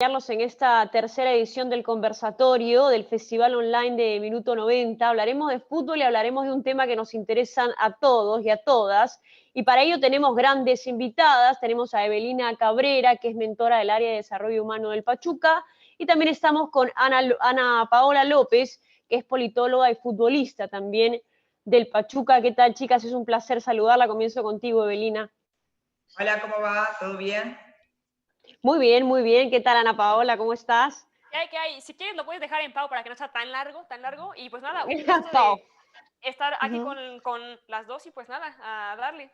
Acompañarlos en esta tercera edición del conversatorio del Festival Online de Minuto 90. Hablaremos de fútbol y hablaremos de un tema que nos interesan a todos y a todas. Y para ello tenemos grandes invitadas. Tenemos a Evelina Cabrera, que es mentora del área de desarrollo humano del Pachuca. Y también estamos con Ana Paola López, que es politóloga y futbolista también del Pachuca. ¿Qué tal, chicas? Es un placer saludarla. Comienzo contigo, Evelina. Hola, ¿cómo va? ¿Todo bien? Muy bien, muy bien. ¿Qué tal, Ana Paola? ¿Cómo estás? ¿Qué hay? Si quieres lo puedes dejar en Pau para que no sea tan largo, tan largo. Y pues nada, un gusto Pau. de estar aquí Uh-huh. con las dos y pues nada, a darle.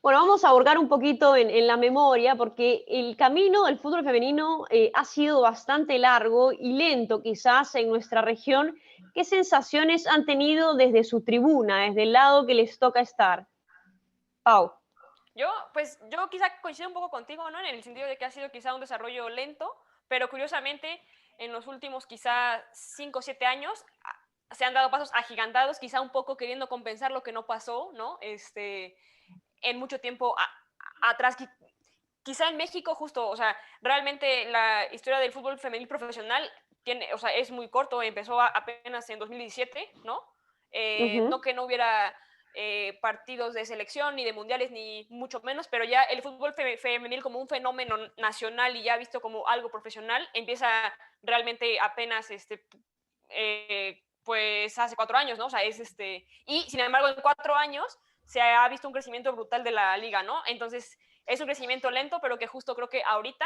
Bueno, vamos a ahorcar un poquito en la memoria porque el camino del fútbol femenino ha sido bastante largo y lento quizás en nuestra región. ¿Qué sensaciones han tenido desde su tribuna, desde el lado que les toca estar? Pau. Yo quizá coincido un poco contigo, ¿no? En el sentido de que ha sido quizá un desarrollo lento, pero curiosamente en los últimos quizá 5 o 7 años se han dado pasos agigantados, quizá un poco queriendo compensar lo que no pasó, ¿no? En mucho tiempo atrás, quizá en México justo, o sea, realmente la historia del fútbol femenil profesional tiene, o sea, es muy corto, empezó apenas en 2017, ¿no? No que no hubiera partidos de selección, ni de mundiales, ni mucho menos, pero ya el fútbol femenil como un fenómeno nacional y ya visto como algo profesional, empieza realmente apenas, pues hace 4 años, ¿no? O sea, y sin embargo en 4 años se ha visto un crecimiento brutal de la liga, ¿no? Entonces es un crecimiento lento, pero que justo creo que ahorita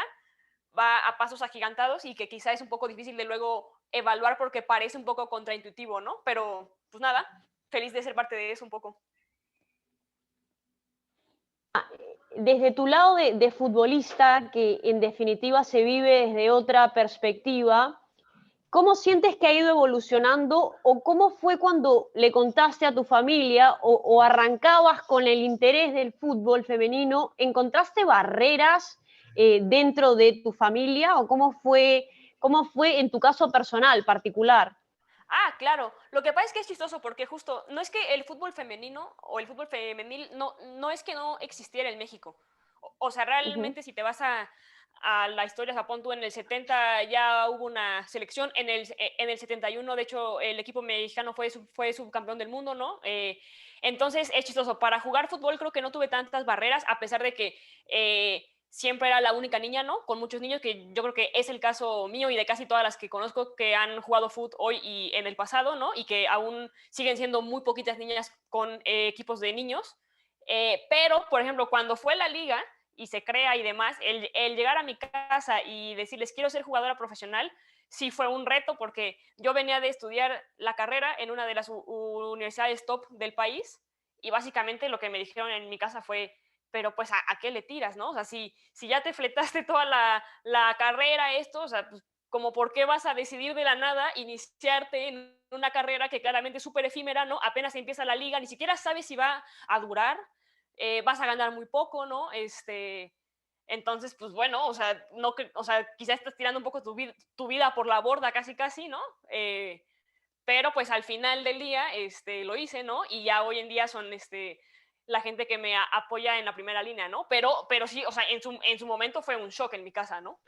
va a pasos agigantados y que quizá es un poco difícil de luego evaluar porque parece un poco contraintuitivo, ¿no? Pero pues nada, feliz de ser parte de eso un poco. Desde tu lado de futbolista, que en definitiva se vive desde otra perspectiva, ¿cómo sientes que ha ido evolucionando o cómo fue cuando le contaste a tu familia o arrancabas con el interés del fútbol femenino? ¿Encontraste barreras dentro de tu familia o cómo fue en tu caso personal particular? Claro. Lo que pasa es que es chistoso porque justo no es que el fútbol femenino o el fútbol femenil no es que no existiera en México. O sea, Uh-huh. realmente si te vas a la historia, Japón, tú en el 70 ya hubo una selección, en el 71 de hecho el equipo mexicano fue subcampeón del mundo, ¿no? Entonces es chistoso. Para jugar fútbol creo que no tuve tantas barreras, a pesar de que siempre era la única niña, ¿no? Con muchos niños, que yo creo que es el caso mío y de casi todas las que conozco que han jugado fútbol hoy y en el pasado, ¿no? Y que aún siguen siendo muy poquitas niñas con equipos de niños. Pero, por ejemplo, cuando fue la liga y se crea y demás, el llegar a mi casa y decirles quiero ser jugadora profesional, sí fue un reto porque yo venía de estudiar la carrera en una de las universidades top del país y básicamente lo que me dijeron en mi casa fue, pero pues ¿a qué le tiras, no? O sea, si ya te fletaste toda la carrera, o sea, pues, como por qué vas a decidir de la nada iniciarte en una carrera que claramente es súper efímera, ¿no? Apenas empieza la liga, ni siquiera sabes si va a durar, vas a ganar muy poco, ¿no? Entonces, pues bueno, o sea, no, o sea, quizás estás tirando un poco tu vida por la borda casi, casi, ¿no? Pero pues al final del día lo hice, ¿no? Y ya hoy en día son la gente que me apoya en la primera línea, ¿no? Pero sí, o sea, en su momento fue un shock en mi casa, ¿no?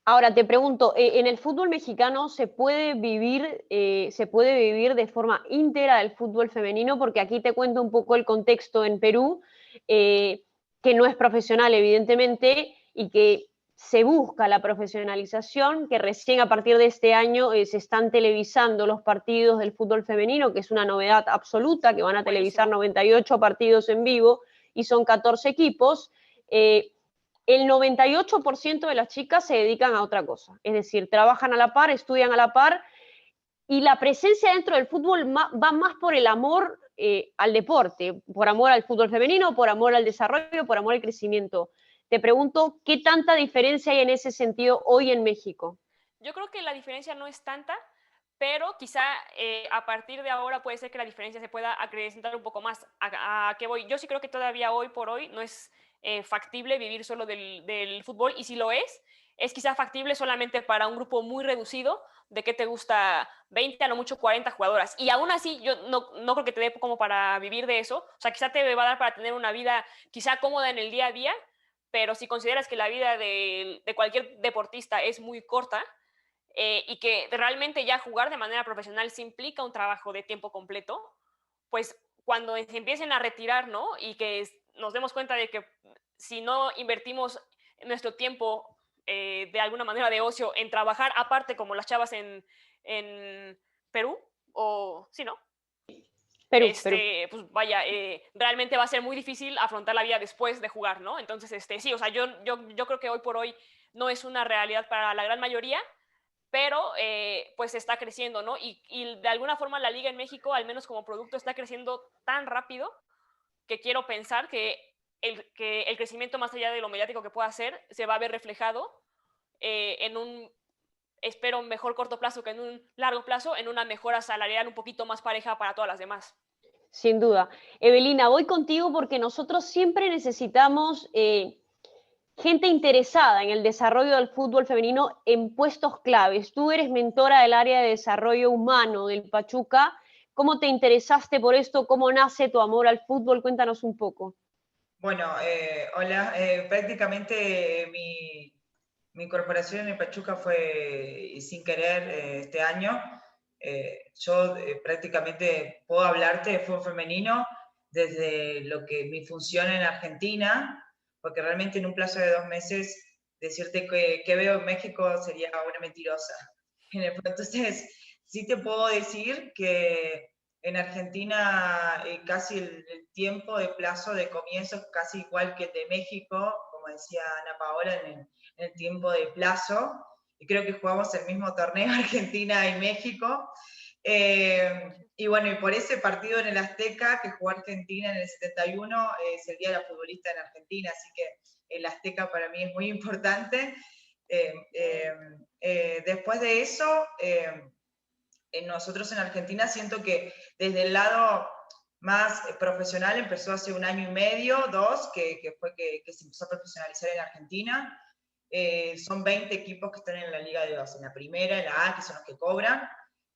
Ahora te pregunto, ¿en el fútbol mexicano se puede vivir de forma íntegra el fútbol femenino? Porque aquí te cuento un poco el contexto en Perú, que no es profesional evidentemente y que se busca la profesionalización, que recién a partir de este año se están televisando los partidos del fútbol femenino, que es una novedad absoluta, que van a televisar Buenísimo. 98 partidos en vivo y son 14 equipos. El 98% de las chicas se dedican a otra cosa, es decir, trabajan a la par, estudian a la par, y la presencia dentro del fútbol va más por el amor al deporte, por amor al fútbol femenino, por amor al desarrollo, por amor al crecimiento. Te pregunto, ¿qué tanta diferencia hay en ese sentido hoy en México? Yo creo que la diferencia no es tanta, pero quizá a partir de ahora puede ser que la diferencia se pueda acrecentar un poco más. ¿A qué voy? Yo sí creo que todavía hoy por hoy no es factible vivir solo del fútbol, y si lo es quizá factible solamente para un grupo muy reducido de que te gusta 20, a lo mucho 40 jugadoras. Y aún así, yo no creo que te dé como para vivir de eso. O sea, quizá te va a dar para tener una vida quizá cómoda en el día a día, pero si consideras que la vida de cualquier deportista es muy corta, y que realmente ya jugar de manera profesional sí implica un trabajo de tiempo completo, pues cuando se empiecen a retirar, ¿no? Y que nos demos cuenta de que si no invertimos nuestro tiempo de alguna manera de ocio en trabajar aparte como las chavas en Perú, o sí, ¿no? Perú. Pues vaya, realmente va a ser muy difícil afrontar la vida después de jugar, ¿no? Entonces, sí, o sea, yo creo que hoy por hoy no es una realidad para la gran mayoría, pero pues está creciendo, ¿no? Y de alguna forma la liga en México, al menos como producto, está creciendo tan rápido que quiero pensar que el crecimiento más allá de lo mediático que pueda ser, se va a ver reflejado en un, espero, mejor corto plazo que en un largo plazo, en una mejora salarial un poquito más pareja para todas las demás. Sin duda. Evelina, voy contigo porque nosotros siempre necesitamos gente interesada en el desarrollo del fútbol femenino en puestos claves. Tú eres mentora del área de desarrollo humano del Pachuca. ¿Cómo te interesaste por esto? ¿Cómo nace tu amor al fútbol? Cuéntanos un poco. Bueno, hola. Prácticamente mi incorporación en el Pachuca fue sin querer este año. Yo prácticamente puedo hablarte de fútbol femenino desde lo que mi función en Argentina, porque realmente en un plazo de 2 meses decirte que veo en México sería una mentirosa. Entonces, sí te puedo decir que en Argentina casi el tiempo de plazo de comienzo es casi igual que el de México, como decía Ana Paola, en el tiempo de plazo. Y creo que jugamos el mismo torneo Argentina y México. Y bueno, y por ese partido en el Azteca que jugó Argentina en el 71, es el Día de la Futbolista en Argentina, así que el Azteca para mí es muy importante. Después de eso, nosotros en Argentina siento que desde el lado más profesional empezó hace 1 año y medio, 2, que fue que se empezó a profesionalizar en Argentina. Son 20 equipos que están en la Liga de 2, en la primera, en la A, que son los que cobran.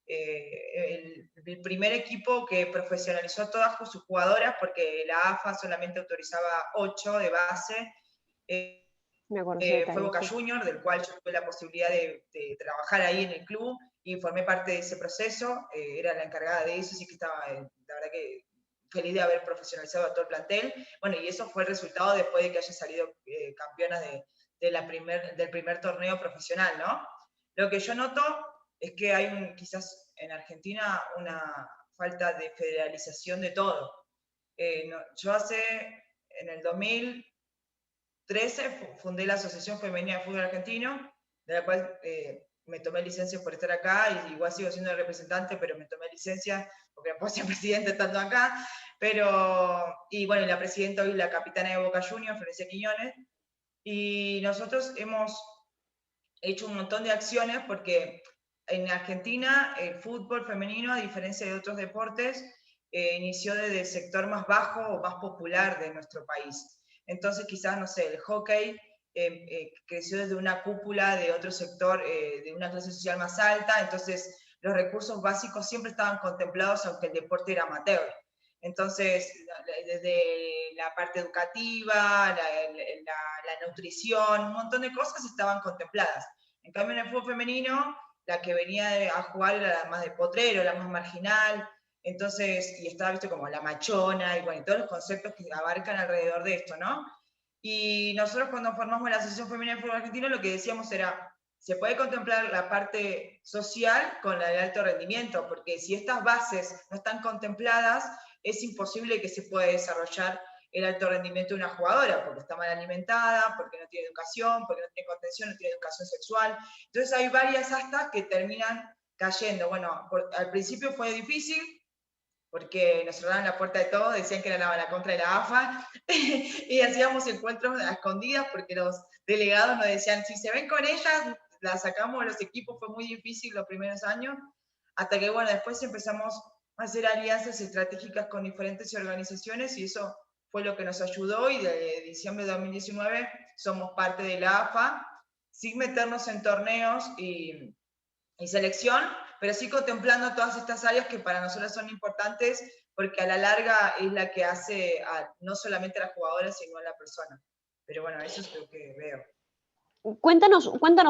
El primer equipo que profesionalizó todas sus jugadoras, porque la AFA solamente autorizaba 8 de base, Me acuerdo ese fue detalle, Boca sí. Juniors, del cual yo tuve la posibilidad de trabajar ahí en el club y formé parte de ese proceso. Era la encargada de eso, así que estaba, la verdad que feliz de haber profesionalizado a todo el plantel. Bueno, y eso fue el resultado después de que haya salido campeonas del primer torneo profesional, ¿no? Lo que yo noto es que hay quizás en Argentina una falta de federalización de todo. Yo en el 2013 fundé la Asociación Femenina de Fútbol Argentino, de la cual me tomé licencia por estar acá, y igual sigo siendo representante, pero me tomé licencia porque no puedo ser presidente estando acá. Y bueno, la presidenta hoy, la capitana de Boca Juniors, Florencia Quiñones, y nosotros hemos hecho un montón de acciones porque en Argentina el fútbol femenino, a diferencia de otros deportes, inició desde el sector más bajo o más popular de nuestro país. Entonces quizás, no sé, el hockey creció desde una cúpula de otro sector, de una clase social más alta, entonces los recursos básicos siempre estaban contemplados aunque el deporte era amateur. Entonces, desde la parte educativa, la nutrición, un montón de cosas estaban contempladas. En cambio, en el fútbol femenino, la que venía a jugar era la más de potrero, la más marginal, entonces, y estaba visto como la machona, y bueno, y todos los conceptos que abarcan alrededor de esto, ¿no? Y nosotros cuando formamos la Asociación Femenina de Fútbol Argentino, lo que decíamos era, se puede contemplar la parte social con la de alto rendimiento, porque si estas bases no están contempladas, es imposible que se pueda desarrollar el alto rendimiento de una jugadora, porque está mal alimentada, porque no tiene educación, porque no tiene contención, no tiene educación sexual. Entonces hay varias astas que terminan cayendo. Bueno, al principio fue difícil, porque nos cerraban la puerta de todo, decían que era la contra de la AFA, y hacíamos encuentros a escondidas porque los delegados nos decían, si se ven con ellas, la sacamos de los equipos. Fue muy difícil los primeros años, hasta que, bueno, después empezamos a hacer alianzas estratégicas con diferentes organizaciones, y eso fue lo que nos ayudó, y de diciembre de 2019 somos parte de la AFA, sin meternos en torneos y selección, pero sí contemplando todas estas áreas que para nosotros son importantes, porque a la larga es la que hace no solamente a las jugadoras, sino a la persona. pero bueno, eso es lo que veo. Cuéntanos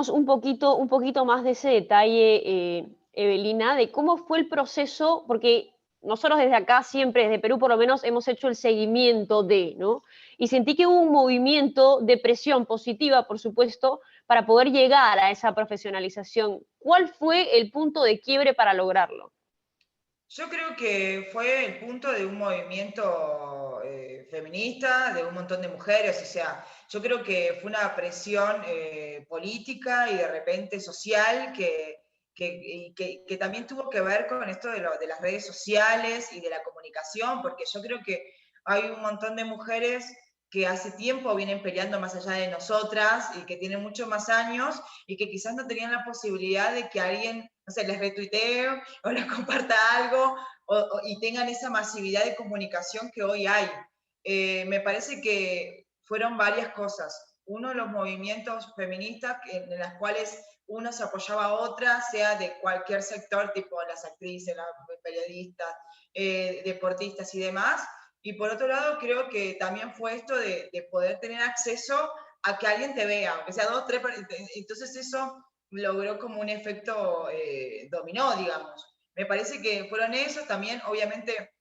un poquito más de ese detalle, Evelina, de cómo fue el proceso, porque nosotros desde acá siempre, desde Perú por lo menos, hemos hecho el seguimiento de, ¿no? Y sentí que hubo un movimiento de presión positiva, por supuesto, para poder llegar a esa profesionalización. ¿Cuál fue el punto de quiebre para lograrlo? Yo creo que fue el punto de un movimiento feminista, de un montón de mujeres, o sea, yo creo que fue una presión política y de repente social que también tuvo que ver con esto de las redes sociales y de la comunicación, porque yo creo que hay un montón de mujeres que hace tiempo vienen peleando más allá de nosotras y que tienen muchos más años y que quizás no tenían la posibilidad de que alguien, no sé, les retuitee o les comparta algo y tengan esa masividad de comunicación que hoy hay. Me parece que fueron varias cosas. Uno, los movimientos feministas en las cuales uno se apoyaba a otra, sea de cualquier sector, tipo las actrices, las periodistas, deportistas y demás. Y por otro lado, creo que también fue esto de poder tener acceso a que alguien te vea, aunque sea dos, tres, entonces eso logró como un efecto dominó, digamos. Me parece que fueron esos, también obviamente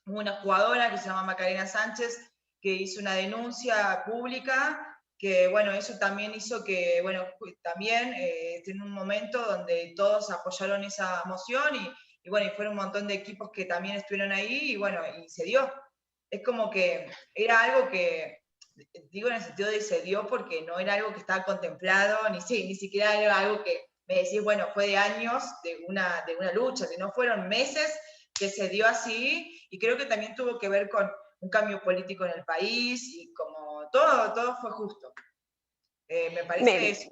hubo una jugadora que se llama Macarena Sánchez, que hizo una denuncia pública, que bueno, eso también hizo que, bueno, también en un momento donde todos apoyaron esa moción y bueno, y fueron un montón de equipos que también estuvieron ahí y bueno, y se dio. Es como que era algo que, digo en el sentido de se dio porque no era algo que estaba contemplado, ni siquiera era algo que me decís, bueno, fue de años de una lucha, sino fueron meses que se dio así, y creo que también tuvo que ver con un cambio político en el país, y como todo fue justo. Me parece eso.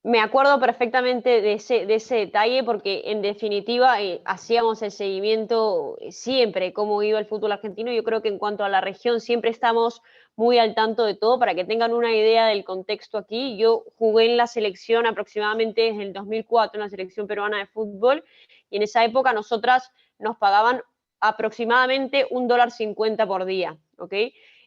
Me acuerdo perfectamente de ese detalle porque en definitiva hacíamos el seguimiento siempre, cómo iba el fútbol argentino. Yo creo que en cuanto a la región siempre estamos muy al tanto de todo. Para que tengan una idea del contexto aquí, yo jugué en la selección aproximadamente desde el 2004, en la selección peruana de fútbol, y en esa época nosotras nos pagaban aproximadamente $1.50 por día, ¿ok?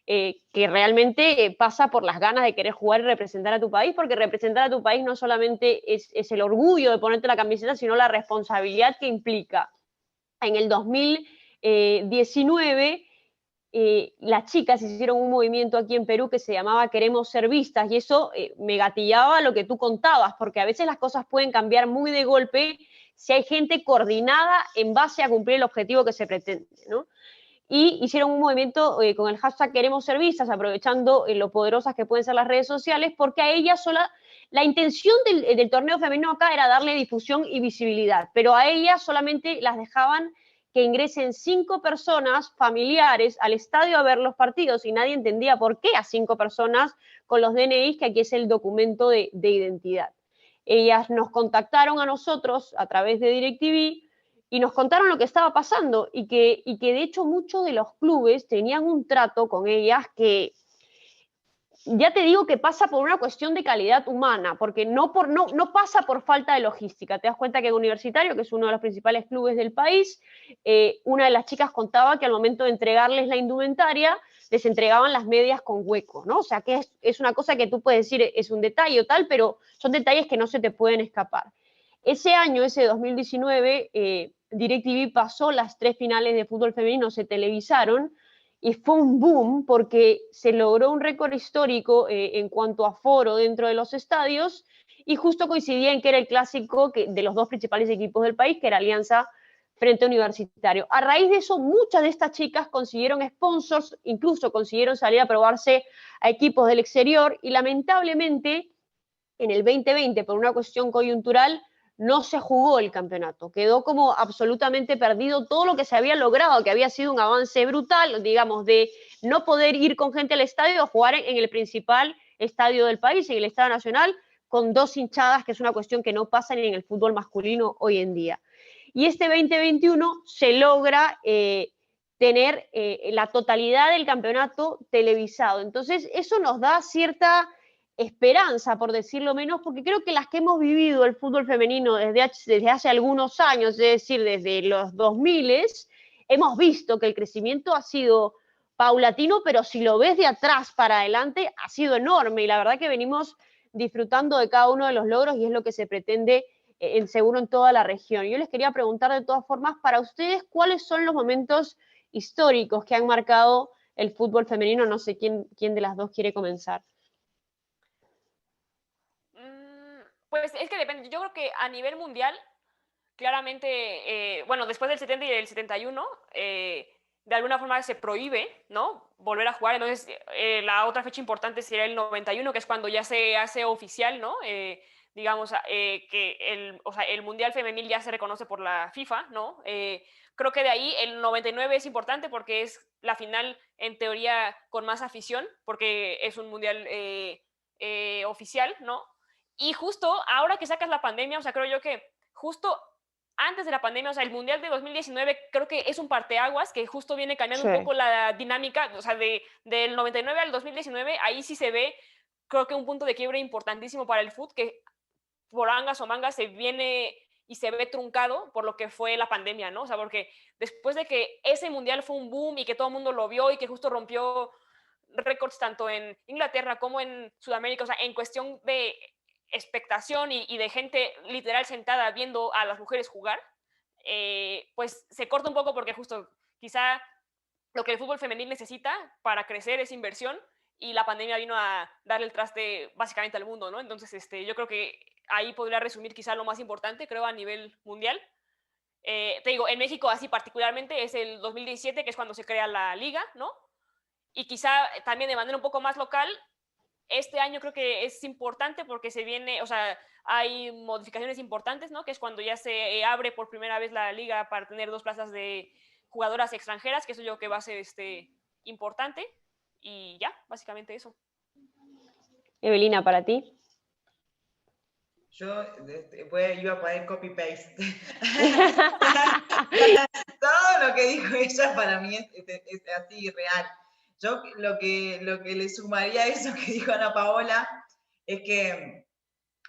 Que realmente pasa por las ganas de querer jugar y representar a tu país, porque representar a tu país no solamente es el orgullo de ponerte la camiseta, sino la responsabilidad que implica. En el 2019, las chicas hicieron un movimiento aquí en Perú que se llamaba Queremos Ser Vistas, y eso me gatillaba lo que tú contabas, porque a veces las cosas pueden cambiar muy de golpe si hay gente coordinada en base a cumplir el objetivo que se pretende, ¿no? Y hicieron un movimiento con el hashtag Queremos Ser Vistas, aprovechando lo poderosas que pueden ser las redes sociales, porque a ellas sola, la intención del torneo femenino acá era darle difusión y visibilidad, pero a ellas solamente las dejaban que ingresen 5 personas familiares al estadio a ver los partidos, y nadie entendía por qué a 5 personas con los DNIs, que aquí es el documento de identidad. Ellas nos contactaron a nosotros a través de DirecTV, y nos contaron lo que estaba pasando y que de hecho muchos de los clubes tenían un trato con ellas que ya te digo que pasa por una cuestión de calidad humana, porque no pasa por falta de logística. Te das cuenta que en Universitario, que es uno de los principales clubes del país, una de las chicas contaba que al momento de entregarles la indumentaria, les entregaban las medias con hueco, ¿no? O sea, que es una cosa que tú puedes decir es un detalle o tal, pero son detalles que no se te pueden escapar. Ese año, ese 2019, DirecTV pasó las 3 finales de fútbol femenino, se televisaron, y fue un boom porque se logró un récord histórico en cuanto a aforo dentro de los estadios, y justo coincidía en que era el clásico de los 2 principales equipos del país, que era Alianza frente a Universitario. A raíz de eso, muchas de estas chicas consiguieron sponsors, incluso consiguieron salir a probarse a equipos del exterior, y lamentablemente en el 2020, por una cuestión coyuntural, no se jugó el campeonato, quedó como absolutamente perdido todo lo que se había logrado, que había sido un avance brutal, digamos, de no poder ir con gente al estadio a jugar en el principal estadio del país, en el Estadio Nacional, con 2 hinchadas, que es una cuestión que no pasa ni en el fútbol masculino hoy en día. Y este 2021 se logra tener la totalidad del campeonato televisado. Entonces, eso nos da cierta esperanza, por decirlo menos, porque creo que las que hemos vivido el fútbol femenino desde hace algunos años, es decir, desde los 2000, hemos visto que el crecimiento ha sido paulatino, pero si lo ves de atrás para adelante, ha sido enorme, y la verdad que venimos disfrutando de cada uno de los logros, y es lo que se pretende seguro en toda la región. Yo les quería preguntar de todas formas, para ustedes, ¿cuáles son los momentos históricos que han marcado el fútbol femenino? No sé quién de las dos quiere comenzar. Pues es que depende. Yo creo que a nivel mundial, claramente, bueno, después del 70 y del 71, de alguna forma se prohíbe, ¿no?, volver a jugar. Entonces, la otra fecha importante sería el 91, que es cuando ya se hace oficial, ¿no?, digamos, que o sea, el Mundial Femenil ya se reconoce por la FIFA, ¿no? Creo que de ahí el 99 es importante porque es la final, en teoría, con más afición, porque es un Mundial oficial, ¿no? Y justo ahora que sacas la pandemia, o sea, creo yo que justo antes de la pandemia, o sea, el Mundial de 2019 creo que es un parteaguas que justo viene cambiando un poco la dinámica, o sea, del 99 al 2019, ahí sí se ve, creo que un punto de quiebre importantísimo para el fútbol, que por angas o mangas se viene y se ve truncado por lo que fue la pandemia, ¿no? O sea, porque después de que ese Mundial fue un boom y que todo el mundo lo vio y que justo rompió récords tanto en Inglaterra como en Sudamérica, o sea, en cuestión de expectación y de gente literal sentada viendo a las mujeres jugar, pues se corta un poco porque justo quizá lo que el fútbol femenil necesita para crecer es inversión, y la pandemia vino a darle el traste básicamente al mundo, ¿no? Entonces, yo creo que ahí podría resumir quizá lo más importante, creo, a nivel mundial. Te digo, en México así particularmente es el 2017, que es cuando se crea la liga, ¿no? Y quizá también de manera un poco más local, este año creo que es importante porque se viene, o sea, hay modificaciones importantes, ¿no? Que es cuando ya se abre por primera vez la liga para tener 2 plazas de jugadoras extranjeras, que eso yo creo que va a ser importante. Y ya, básicamente eso. Evelina, ¿para ti? Yo iba a poner copy-paste. Todo lo que dijo ella para mí es así real. Yo lo que le sumaría a eso que dijo Ana Paola es que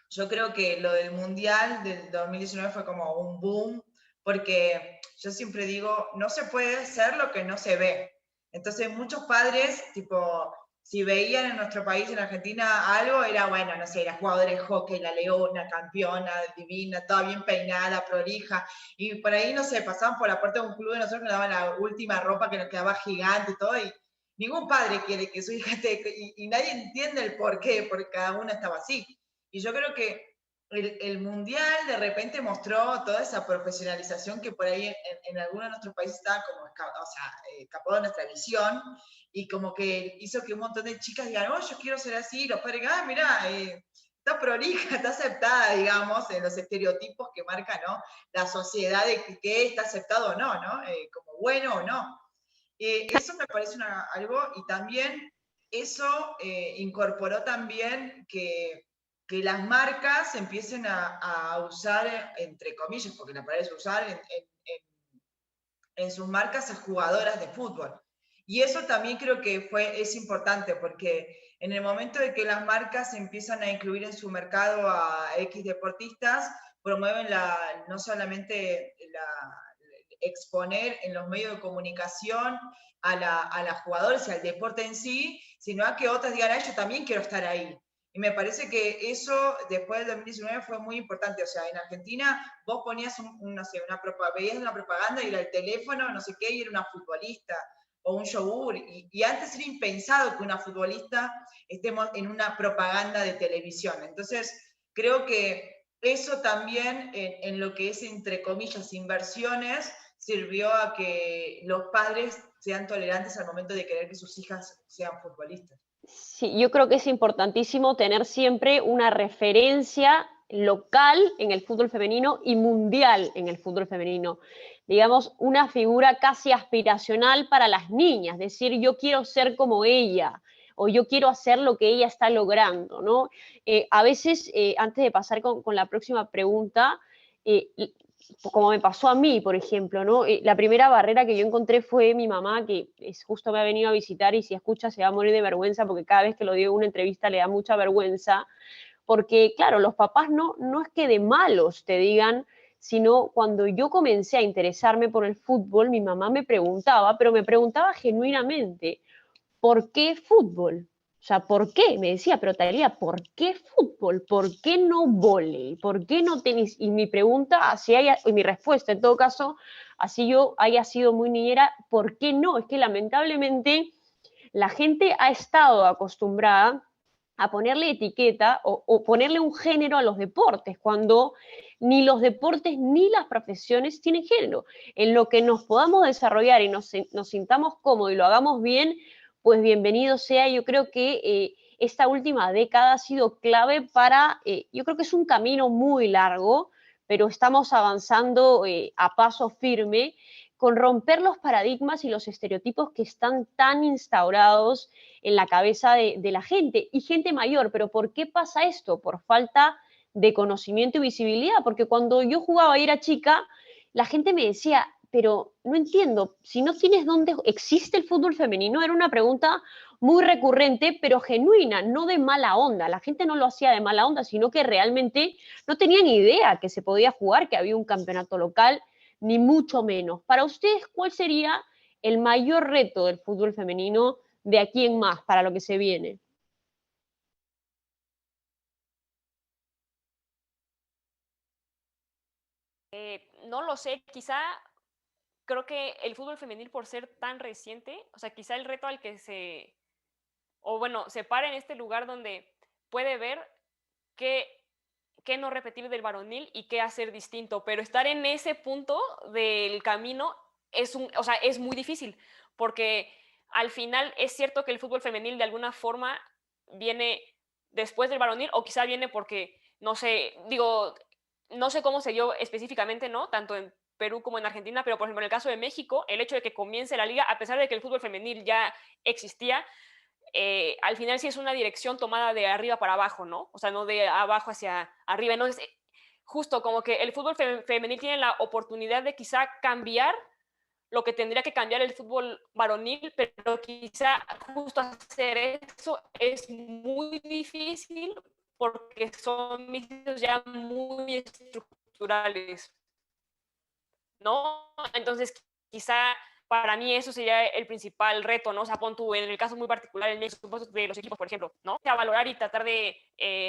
yo creo que lo del Mundial del 2019 fue como un boom, porque yo siempre digo, no se puede hacer lo que no se ve. Entonces muchos padres, tipo, si veían en nuestro país, en Argentina, algo, era bueno, no sé, la jugadora de hockey, la leona, campeona, divina, toda bien peinada, prolija, y por ahí, no sé, pasaban por la puerta de un club de nosotros que nos daban la última ropa que nos quedaba gigante y todo, y ningún padre quiere que su hija esté, y nadie entiende el por qué, porque cada una estaba así. Y yo creo que el Mundial de repente mostró toda esa profesionalización que por ahí en algunos de nuestros países estaba como escapado de nuestra visión, y como que hizo que un montón de chicas digan, oh, yo quiero ser así, los padres, ah, mirá, está prolija, está aceptada, digamos, en los estereotipos que marca, ¿no?, la sociedad de que está aceptado o no, ¿no? Como bueno o no. Eso me parece algo, y también eso incorporó también que las marcas empiecen a usar, entre comillas, porque la palabra es usar, en sus marcas a jugadoras de fútbol. Y eso también creo que es importante, porque en el momento de que las marcas empiezan a incluir en su mercado a X deportistas, promueven no solamente exponer en los medios de comunicación a las jugadoras y al deporte en sí, sino a que otras digan, yo también quiero estar ahí. Y me parece que eso, después del 2019, fue muy importante. O sea, en Argentina vos ponías, no sé, veías una propaganda y era el teléfono, no sé qué, y era una futbolista o un yogur. Y antes era impensado que una futbolista estemos en una propaganda de televisión. Entonces, creo que eso también, en lo que es, entre comillas, inversiones, sirvió a que los padres sean tolerantes al momento de querer que sus hijas sean futbolistas. Sí, yo creo que es importantísimo tener siempre una referencia local en el fútbol femenino y mundial en el fútbol femenino. Digamos, una figura casi aspiracional para las niñas, decir, yo quiero ser como ella, o yo quiero hacer lo que ella está logrando, ¿no? A veces, antes de pasar con la próxima pregunta, como me pasó a mí, por ejemplo, ¿no? La primera barrera que yo encontré fue mi mamá, que justo me ha venido a visitar, y si escucha se va a morir de vergüenza, porque cada vez que lo digo en una entrevista le da mucha vergüenza, porque claro, los papás no es que de malos te digan, sino cuando yo comencé a interesarme por el fútbol, mi mamá me preguntaba, pero me preguntaba genuinamente, ¿por qué fútbol? O sea, ¿por qué? Me decía, pero Talía, ¿por qué fútbol? ¿Por qué no vóley? ¿Por qué no tenis? Y mi pregunta, y mi respuesta en todo caso, así yo haya sido muy niñera, ¿por qué no? Es que lamentablemente la gente ha estado acostumbrada a ponerle etiqueta o ponerle un género a los deportes, cuando ni los deportes ni las profesiones tienen género. En lo que nos podamos desarrollar y nos sintamos cómodos y lo hagamos bien, pues bienvenido sea. Yo creo que esta última década ha sido clave para, yo creo que es un camino muy largo, pero estamos avanzando a paso firme con romper los paradigmas y los estereotipos que están tan instaurados en la cabeza de la gente, y gente mayor. ¿Pero por qué pasa esto? Por falta de conocimiento y visibilidad, porque cuando yo jugaba y era chica, la gente me decía, pero no entiendo, si no tienes dónde existe el fútbol femenino. Era una pregunta muy recurrente, pero genuina, no de mala onda. La gente no lo hacía de mala onda, sino que realmente no tenían idea que se podía jugar, que había un campeonato local, ni mucho menos. Para ustedes, ¿cuál sería el mayor reto del fútbol femenino de aquí en más, para lo que se viene? No lo sé, quizá creo que el fútbol femenil, por ser tan reciente, o sea, quizá el reto al que se para en este lugar donde puede ver qué, qué no repetir del varonil y qué hacer distinto, pero estar en ese punto del camino o sea, es muy difícil, porque al final es cierto que el fútbol femenil de alguna forma viene después del varonil, o quizá viene porque, no sé, digo, no sé cómo se dio específicamente, ¿no? Tanto en Perú como en Argentina, pero por ejemplo en el caso de México, el hecho de que comience la liga, a pesar de que el fútbol femenil ya existía, al final sí es una dirección tomada de arriba para abajo, ¿no? O sea, no de abajo hacia arriba. Entonces, justo como que el fútbol femenil tiene la oportunidad de quizá cambiar lo que tendría que cambiar el fútbol varonil, pero quizá justo hacer eso es muy difícil porque son mismos ya muy estructurales, ¿no? Entonces, quizá para mí eso sería el principal reto, ¿no? O sea, pon tú, en el caso muy particular en México, de los equipos, por ejemplo, ¿no? O sea, valorar y tratar de,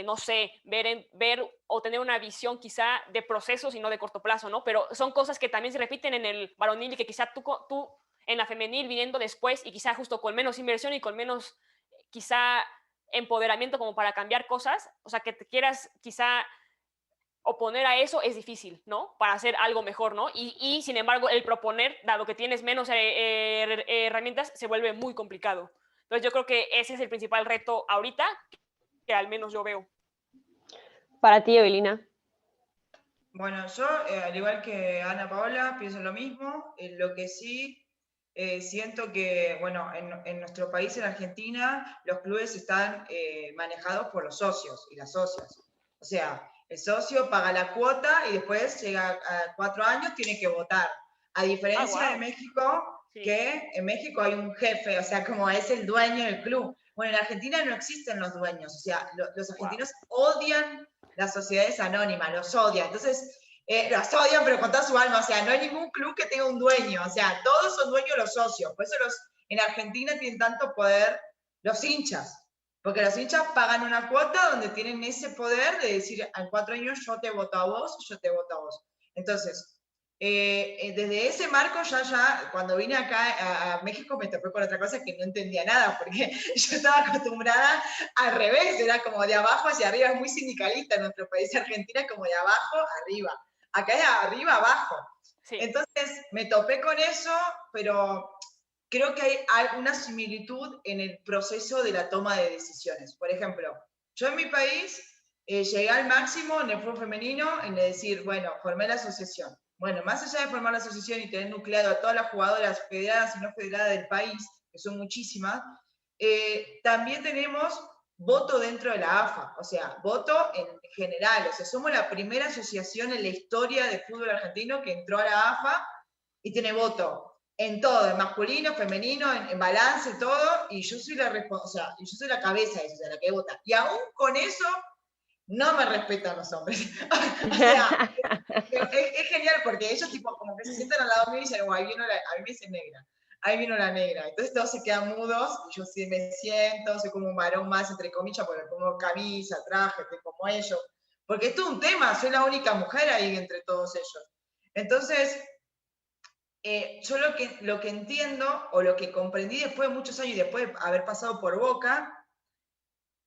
no sé, ver o tener una visión quizá de procesos y no de corto plazo, ¿no? Pero son cosas que también se repiten en el varonil y que quizá tú en la femenil viniendo después y quizá justo con menos inversión y con menos quizá empoderamiento como para cambiar cosas, o sea, que te quieras quizá oponer a eso es difícil, ¿no? Para hacer algo mejor, ¿no? Sin embargo, el proponer, dado que tienes menos herramientas, se vuelve muy complicado. Entonces yo creo que ese es el principal reto ahorita, que al menos yo veo. Para ti, Evelina. Bueno, yo, al igual que Ana Paola, pienso lo mismo. Lo que sí siento que, bueno, en nuestro país, en Argentina, los clubes están manejados por los socios y las socias. O sea, el socio paga la cuota y después llega a 4 años, tiene que votar. A diferencia de México, sí, que en México hay un jefe, o sea, como es el dueño del club. Bueno, en Argentina no existen los dueños, o sea, los argentinos odian las sociedades anónimas, los odian. Entonces, los odian, pero con toda su alma. O sea, no hay ningún club que tenga un dueño. O sea, todos son dueños los socios. Por eso en Argentina tienen tanto poder los hinchas. Porque los hinchas pagan una cuota donde tienen ese poder de decir, en 4 años yo te voto a vos, yo te voto a vos. Entonces, desde ese marco cuando vine acá a México me topé con otra cosa que no entendía nada, porque yo estaba acostumbrada al revés, era como de abajo hacia arriba, es muy sindicalista en nuestro país, Argentina, como de abajo arriba. Acá es arriba abajo. Sí. Entonces me topé con eso, pero creo que hay alguna similitud en el proceso de la toma de decisiones. Por ejemplo, yo en mi país llegué al máximo en el fútbol femenino en decir, bueno, formé la asociación. Bueno, más allá de formar la asociación y tener nucleado a todas las jugadoras federadas y no federadas del país, que son muchísimas, también tenemos voto dentro de la AFA, o sea, voto en general. O sea, somos la primera asociación en la historia del fútbol argentino que entró a la AFA y tiene voto en todo, en masculino, femenino, en balance, todo, y yo soy yo soy la cabeza de eso, o sea, la que vota. Y aún con eso, no me respetan los hombres. O sea, es genial porque ellos tipo como que se sientan al lado mío y dicen, ahí vino a mí me dicen negra, ahí vino la negra. Entonces todos se quedan mudos y yo sí me siento, soy como un varón más, entre comillas, porque me pongo camisa, traje, estoy como ellos. Porque esto es un tema, soy la única mujer ahí entre todos ellos. Entonces, yo lo que entiendo, o lo que comprendí después de muchos años y después de haber pasado por Boca,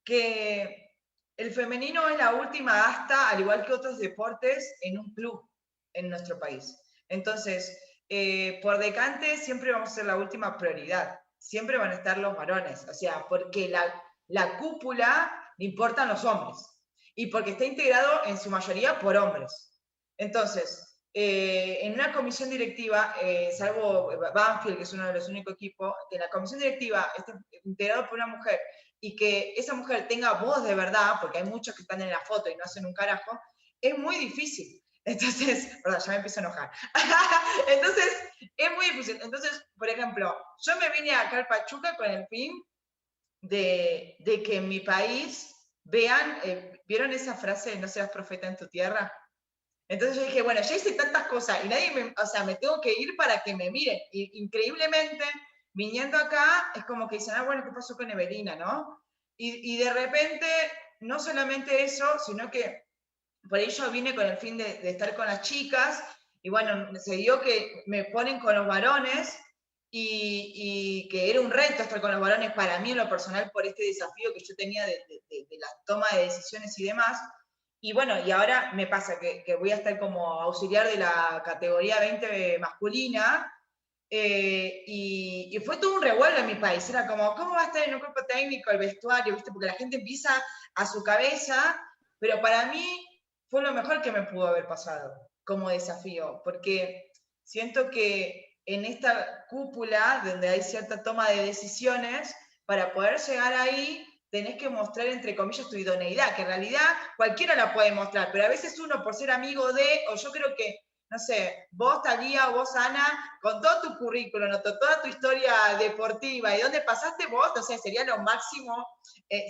que el femenino es la última asta, al igual que otros deportes, en un club en nuestro país. Entonces, por decante siempre vamos a ser la última prioridad. Siempre van a estar los varones. O sea, porque la cúpula le importan los hombres. Y porque está integrado en su mayoría por hombres. Entonces, en una comisión directiva, salvo Banfield, que es uno de los únicos equipos, que la comisión directiva está integrada por una mujer y que esa mujer tenga voz de verdad, porque hay muchos que están en la foto y no hacen un carajo, es muy difícil. Entonces, perdón, ya me empiezo a enojar. Entonces, es muy difícil. Entonces, por ejemplo, yo me vine acá al Pachuca con el fin de que en mi país vean, ¿vieron esa frase de no seas profeta en tu tierra? Entonces yo dije, bueno, ya hice tantas cosas y o sea, me tengo que ir para que me miren. Y increíblemente, viniendo acá, es como que dicen, bueno, ¿qué pasó con Evelina, no? Y de repente, no solamente eso, sino que por ahí yo vine con el fin de estar con las chicas, y bueno, se dio que me ponen con los varones, y que era un reto estar con los varones para mí en lo personal por este desafío que yo tenía de la toma de decisiones y demás. Y bueno, y ahora me pasa que voy a estar como auxiliar de la categoría 20 masculina, y fue todo un revuelo en mi país. Era como, ¿cómo va a estar en un cuerpo técnico el vestuario? ¿Viste? Porque la gente empieza a su cabeza, pero para mí fue lo mejor que me pudo haber pasado como desafío, porque siento que en esta cúpula, donde hay cierta toma de decisiones, para poder llegar ahí, tenés que mostrar, entre comillas, tu idoneidad, que en realidad cualquiera la puede mostrar, pero a veces uno, por ser amigo de, o yo creo que, no sé, vos, Talía, o vos, Ana, con todo tu currículum, toda tu historia deportiva, y dónde pasaste vos, no sé, sería lo máximo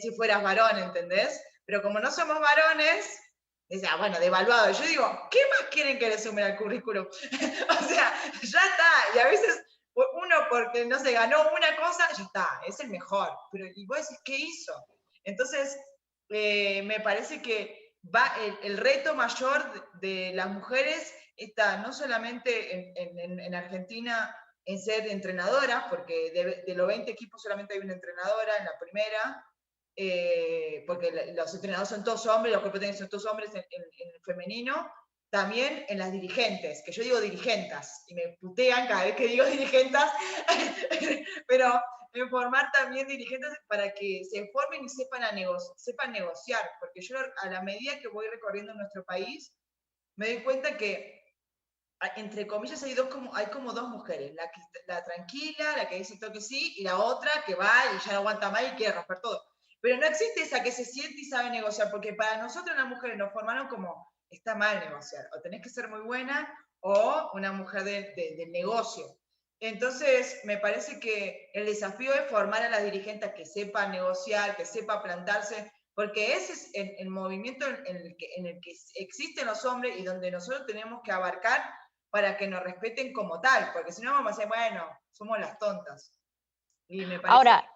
si fueras varón, ¿entendés? Pero como no somos varones, decía, bueno, devaluado. Yo digo, ¿qué más quieren que le sumen al currículum? O sea, ya está. Y a veces uno porque no se ganó una cosa, ya está, es el mejor. Pero y vos decís, ¿qué hizo? Entonces, me parece que va el reto mayor de las mujeres está no solamente en Argentina en ser entrenadoras, porque de los 20 equipos solamente hay una entrenadora en la primera, porque los entrenadores son todos hombres, los cuerpos técnicos son todos hombres en el femenino, también en las dirigentes, que yo digo dirigentas, y me putean cada vez que digo dirigentas, pero en formar también dirigentes para que se formen y sepan negociar, porque yo a la medida que voy recorriendo nuestro país, me doy cuenta que entre comillas hay como dos mujeres, la tranquila, la que dice todo que sí, y la otra que va y ya no aguanta más y quiere romper todo. Pero no existe esa que se siente y sabe negociar, porque para nosotros las mujeres nos formaron como, está mal negociar, o tenés que ser muy buena, o una mujer de negocio. Entonces, me parece que el desafío es formar a las dirigentes que sepan negociar, que sepan plantarse, porque ese es el movimiento en el que existen los hombres y donde nosotros tenemos que abarcar para que nos respeten como tal, porque si no vamos a decir, bueno, somos las tontas. Y me parece... Ahora,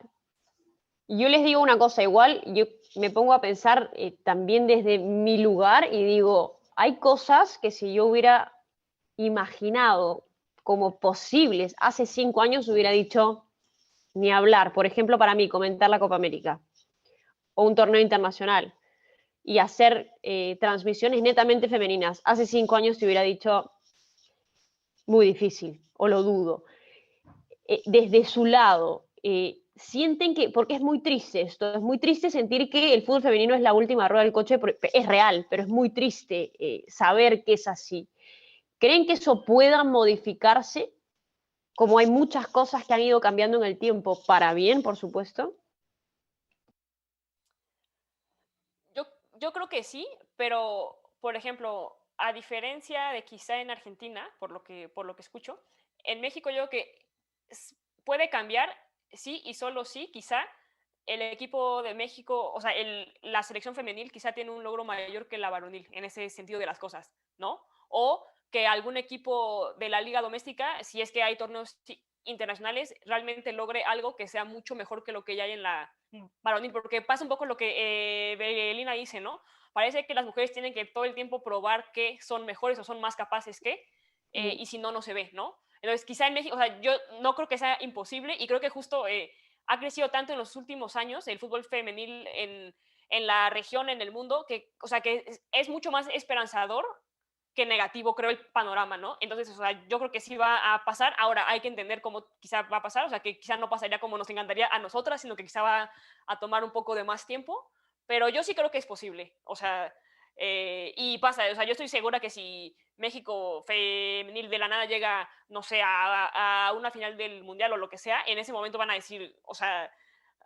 yo les digo una cosa, igual yo me pongo a pensar también desde mi lugar y digo, hay cosas que si yo hubiera imaginado como posibles hace 5 años hubiera dicho ni hablar. Por ejemplo, para mí, comentar la Copa América o un torneo internacional y hacer transmisiones netamente femeninas. Hace 5 años te hubiera dicho muy difícil o lo dudo. Desde su lado, sienten que, porque es muy triste esto, es muy triste sentir que el fútbol femenino es la última rueda del coche, es real, pero es muy triste saber que es así. ¿Creen que eso pueda modificarse? Como hay muchas cosas que han ido cambiando en el tiempo, para bien, por supuesto. Yo creo que sí, pero, por ejemplo, a diferencia de quizá en Argentina, por lo que escucho, en México yo creo que puede cambiar, sí y solo sí, quizá el equipo de México, o sea, la selección femenil quizá tiene un logro mayor que la varonil en ese sentido de las cosas, ¿no? O que algún equipo de la liga doméstica, si es que hay torneos internacionales, realmente logre algo que sea mucho mejor que lo que ya hay en la varonil, porque pasa un poco lo que Belina dice, ¿no? Parece que las mujeres tienen que todo el tiempo probar que son mejores o son más capaces que, y si no, no se ve, ¿no? Entonces, quizá en México, o sea, yo no creo que sea imposible y creo que justo ha crecido tanto en los últimos años el fútbol femenil en la región, en el mundo, que, o sea, que es mucho más esperanzador que negativo, creo, el panorama, ¿no? Entonces, o sea, yo creo que sí va a pasar. Ahora hay que entender cómo quizá va a pasar, o sea, que quizá no pasaría como nos encantaría a nosotras, sino que quizá va a tomar un poco de más tiempo, pero yo sí creo que es posible, o sea, y pasa, o sea, yo estoy segura que si México femenil de la nada llega, no sé, a una final del Mundial o lo que sea, en ese momento van a decir, o sea,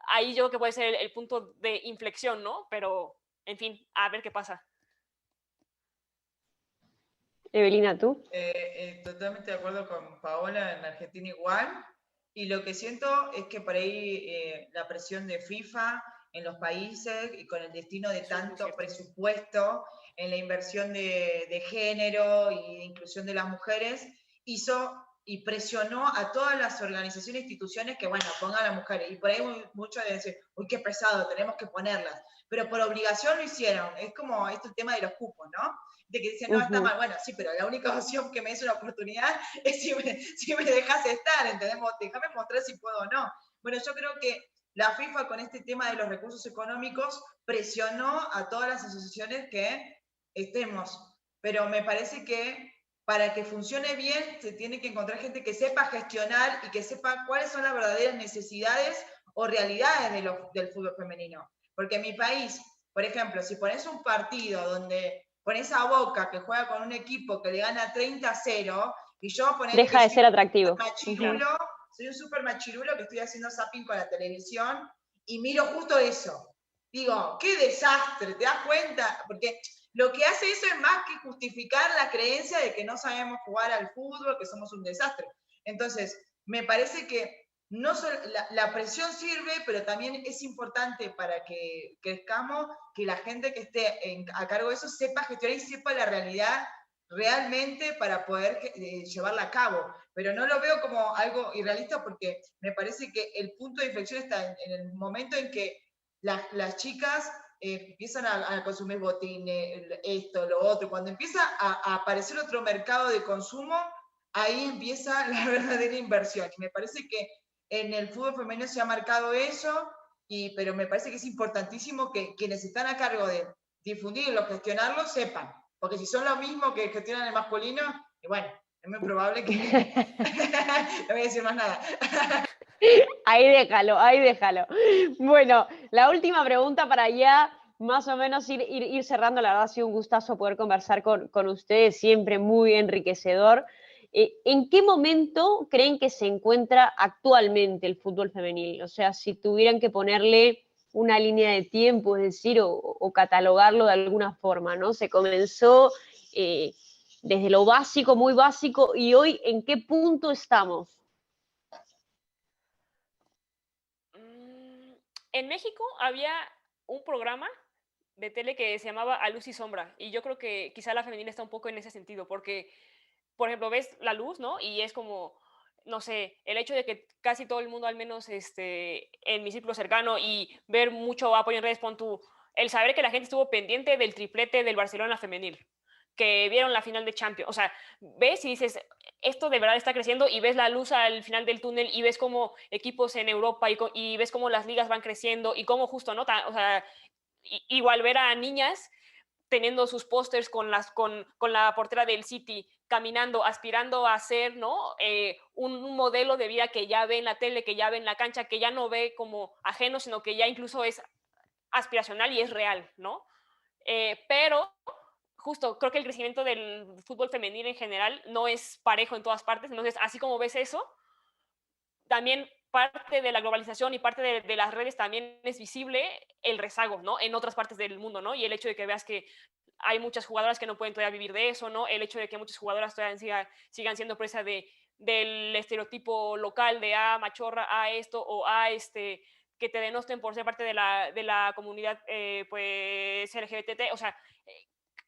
ahí yo creo que puede ser el punto de inflexión, ¿no? Pero, en fin, a ver qué pasa. Evelina, ¿tú? Totalmente de acuerdo con Paola, en Argentina igual. Y lo que siento es que por ahí la presión de FIFA en los países y con el destino de tanto presupuesto en la inversión de género y de inclusión de las mujeres hizo y presionó a todas las organizaciones e instituciones que, bueno, pongan a las mujeres. Y por ahí muchos de decir, uy, qué pesado, tenemos que ponerlas. Pero por obligación lo hicieron. Es como este tema de los cupos, ¿no? De que dicen, no, está mal, bueno, sí, pero la única opción que me es una oportunidad es si me dejas estar, ¿entendemos? Déjame mostrar si puedo o no. Bueno, yo creo que la FIFA con este tema de los recursos económicos presionó a todas las asociaciones que estemos, pero me parece que para que funcione bien se tiene que encontrar gente que sepa gestionar y que sepa cuáles son las verdaderas necesidades o realidades del fútbol femenino. Porque en mi país, por ejemplo, si pones un partido donde pones a Boca que juega con un equipo que le gana 30-0 y yo deja de ser atractivo. Soy un súper machirulo que estoy haciendo zapping con la televisión y miro justo eso. Digo, qué desastre, ¿te das cuenta? Porque lo que hace eso es más que justificar la creencia de que no sabemos jugar al fútbol, que somos un desastre. Entonces, me parece que no solo, la presión sirve, pero también es importante para que crezcamos que la gente que esté a cargo de eso sepa gestionar y sepa la realidad realmente para poder llevarla a cabo. Pero no lo veo como algo irrealista porque me parece que el punto de inflexión está en el momento en que las chicas empiezan a consumir botines, esto, lo otro. Cuando empieza a aparecer otro mercado de consumo, ahí empieza la verdadera inversión. Y me parece que en el fútbol femenino se ha marcado eso, pero me parece que es importantísimo que quienes están a cargo de difundirlo, gestionarlo, sepan. Porque si son lo mismo que gestionan el masculino, bueno, es muy probable que... No voy a decir más nada. Ahí déjalo, ahí déjalo. Bueno, la última pregunta para ya más o menos ir cerrando. La verdad ha sido un gustazo poder conversar con ustedes, siempre muy enriquecedor. ¿En qué momento creen que se encuentra actualmente el fútbol femenil? O sea, si tuvieran que ponerle una línea de tiempo, es decir, o catalogarlo de alguna forma, ¿no? Se comenzó desde lo básico, muy básico, y hoy, ¿en qué punto estamos? En México había un programa de tele que se llamaba A Luz y Sombra, y yo creo que quizá la femenina está un poco en ese sentido, porque, por ejemplo, ves La Luz, ¿no? Y es como, no sé, el hecho de que casi todo el mundo, al menos en mi círculo cercano, y ver mucho apoyo en redes, pon tú, el saber que la gente estuvo pendiente del triplete del Barcelona femenil, que vieron la final de Champions, o sea, ves y dices, esto de verdad está creciendo y ves la luz al final del túnel y ves cómo equipos en Europa y ves cómo las ligas van creciendo y cómo justo, ¿no? O sea, igual ver a niñas teniendo sus pósters con la portera del City, caminando, aspirando a ser, ¿no? Un modelo de vida que ya ve en la tele, que ya ve en la cancha, que ya no ve como ajeno, sino que ya incluso es aspiracional y es real, ¿no? Pero justo creo que el crecimiento del fútbol femenil en general no es parejo en todas partes. Entonces, así como ves eso, también parte de la globalización y parte de las redes también es visible el rezago, ¿no? En otras partes del mundo, ¿no? Y el hecho de que veas que hay muchas jugadoras que no pueden todavía vivir de eso, ¿no? El hecho de que muchas jugadoras todavía sigan siendo presa del estereotipo local de machorra, esto o que te denosten por ser parte de la comunidad pues LGBT. O sea,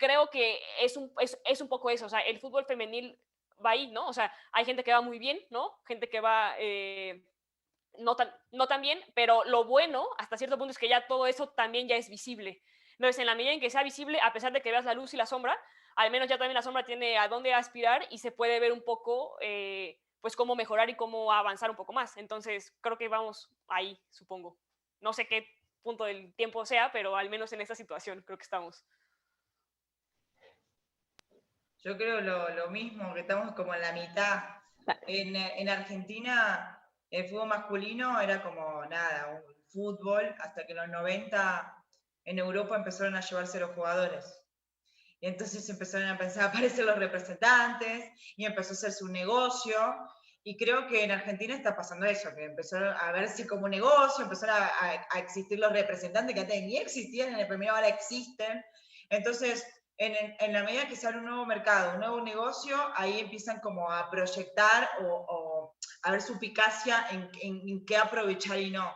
creo que es un poco eso, o sea, el fútbol femenil va ahí, ¿no? O sea, hay gente que va muy bien, ¿no? Gente que va no tan bien, pero lo bueno hasta cierto punto es que ya todo eso también ya es visible. Entonces, en la medida en que sea visible, a pesar de que veas la luz y la sombra, al menos ya también la sombra tiene a dónde aspirar y se puede ver un poco, pues, cómo mejorar y cómo avanzar un poco más. Entonces, creo que vamos ahí, supongo. No sé qué punto del tiempo sea, pero al menos en esta situación creo que estamos. Yo creo lo mismo, que estamos como en la mitad. En Argentina el fútbol masculino era como nada, un fútbol, hasta que en los 90 en Europa empezaron a llevarse los jugadores. Y entonces empezaron a empezar a aparecer los representantes y empezó a hacerse un negocio. Y creo que en Argentina está pasando eso, que empezó a verse como un negocio, empezaron a existir los representantes que antes ni existían, en el primer ahora existen. Entonces, en la medida que se abre un nuevo mercado, un nuevo negocio, ahí empiezan como a proyectar o a ver su eficacia en qué aprovechar y no.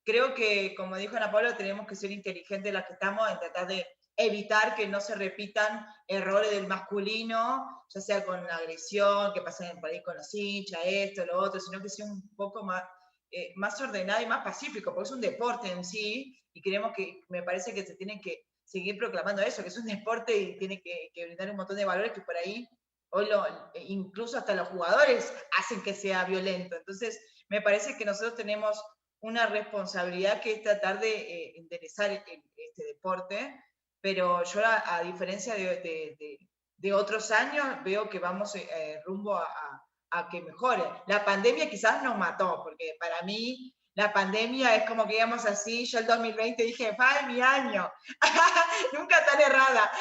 Creo que, como dijo Ana Paula, tenemos que ser inteligentes las que estamos en tratar de evitar que no se repitan errores del masculino, ya sea con la agresión, que pasen por ahí con los hinchas, esto, lo otro, sino que sea un poco más ordenado y más pacífico, porque es un deporte en sí, y creemos que, me parece que se tiene que seguir proclamando eso, que es un deporte y tiene que brindar un montón de valores que por ahí, hoy incluso hasta los jugadores hacen que sea violento. Entonces, me parece que nosotros tenemos una responsabilidad que es tratar de enderezar este deporte, pero yo a diferencia de otros años veo que vamos rumbo a que mejore. La pandemia quizás nos mató, porque para mí la pandemia es como que íbamos así, yo el 2020 dije, ¡ay, mi año! Nunca tan errada,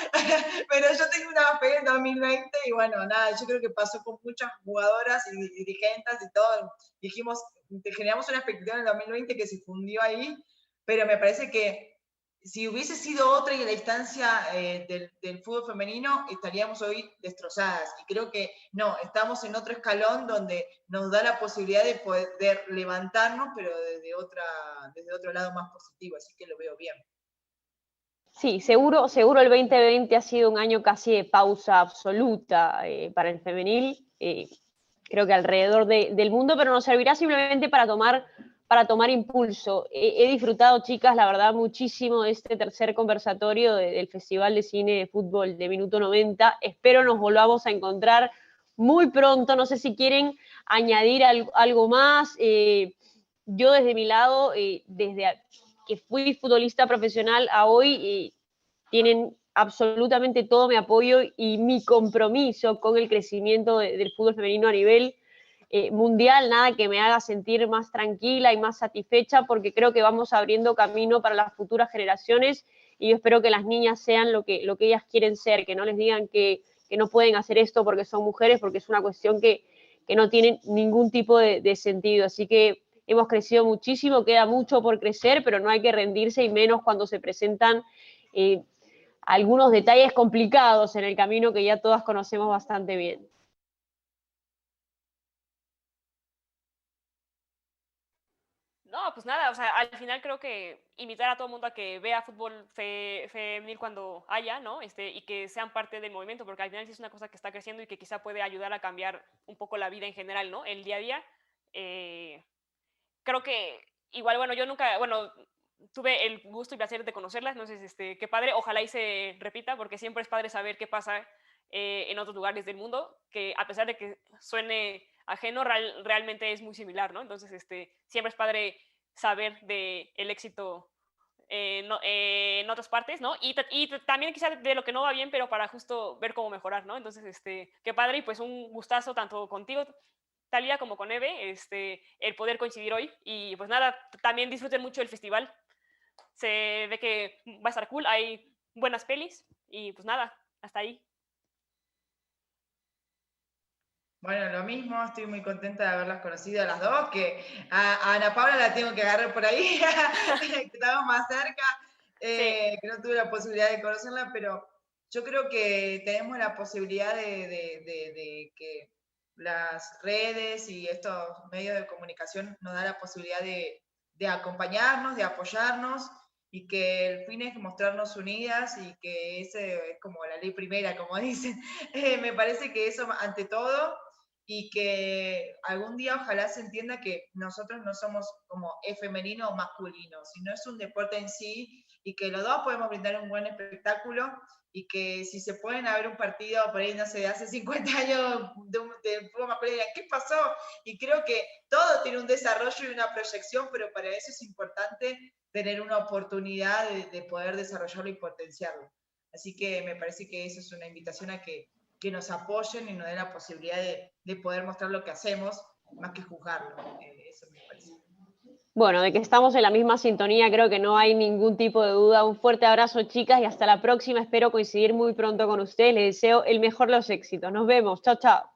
pero yo tengo una fe en 2020 y bueno, nada, yo creo que pasó con muchas jugadoras y dirigentes y todo, dijimos, generamos una expectativa en el 2020 que se fundió ahí, pero me parece que si hubiese sido otra y en la instancia del fútbol femenino, estaríamos hoy destrozadas. Y creo que no, estamos en otro escalón donde nos da la posibilidad de poder levantarnos, pero desde otro lado más positivo, así que lo veo bien. Sí, seguro el 2020 ha sido un año casi de pausa absoluta para el femenil, creo que alrededor del mundo, pero nos servirá simplemente para tomar impulso. He disfrutado, chicas, la verdad, muchísimo de este tercer conversatorio del Festival de Cine de Fútbol de Minuto 90. Espero nos volvamos a encontrar muy pronto. No sé si quieren añadir algo más. Yo desde mi lado, desde que fui futbolista profesional a hoy, tienen absolutamente todo mi apoyo y mi compromiso con el crecimiento del fútbol femenino a nivel mundial, nada que me haga sentir más tranquila y más satisfecha, porque creo que vamos abriendo camino para las futuras generaciones y yo espero que las niñas sean lo que ellas quieren ser, que no les digan que no pueden hacer esto porque son mujeres, porque es una cuestión que no tiene ningún tipo de sentido. Así que hemos crecido muchísimo, queda mucho por crecer, pero no hay que rendirse y menos cuando se presentan algunos detalles complicados en el camino que ya todas conocemos bastante bien. No, pues nada, o sea, al final creo que invitar a todo el mundo a que vea fútbol femenil cuando haya, ¿no? Y que sean parte del movimiento, porque al final sí es una cosa que está creciendo y que quizá puede ayudar a cambiar un poco la vida en general, ¿no? El día a día. Creo que igual, bueno, yo nunca, bueno, tuve el gusto y placer de conocerlas, entonces, qué padre, ojalá y se repita, porque siempre es padre saber qué pasa en otros lugares del mundo, que a pesar de que suene ajeno, realmente es muy similar, ¿no? Entonces, siempre es padre saber del éxito en otras partes, ¿no? Y también quizá de lo que no va bien, pero para justo ver cómo mejorar, ¿no? Entonces, qué padre y pues un gustazo tanto contigo, Talia, como con Eve, el poder coincidir hoy. Y pues nada, también disfruten mucho el festival. Se ve que va a estar cool, hay buenas pelis y pues nada, hasta ahí. Bueno, lo mismo, estoy muy contenta de haberlas conocido a las dos, que a Ana Paula la tengo que agarrar por ahí, que estamos más cerca, Sí. que no tuve la posibilidad de conocerla, pero yo creo que tenemos la posibilidad de que las redes y estos medios de comunicación nos dan la posibilidad de acompañarnos, de apoyarnos y que el fin es mostrarnos unidas y que ese es como la ley primera, como dicen. Me parece que eso ante todo, y que algún día ojalá se entienda que nosotros no somos como femenino o masculino, sino es un deporte en sí y que los dos podemos brindar un buen espectáculo y que si se pueden haber un partido por ahí, no sé, de hace 50 años de fútbol masculino, ¿qué pasó? Y creo que todo tiene un desarrollo y una proyección, pero para eso es importante tener una oportunidad de poder desarrollarlo y potenciarlo. Así que me parece que eso es una invitación a que nos apoyen y nos den la posibilidad de poder mostrar lo que hacemos, más que juzgarlo. Eso me parece. Bueno, de que estamos en la misma sintonía, creo que no hay ningún tipo de duda. Un fuerte abrazo, chicas, y hasta la próxima. Espero coincidir muy pronto con ustedes. Les deseo el mejor de los éxitos. Nos vemos. Chao, chao.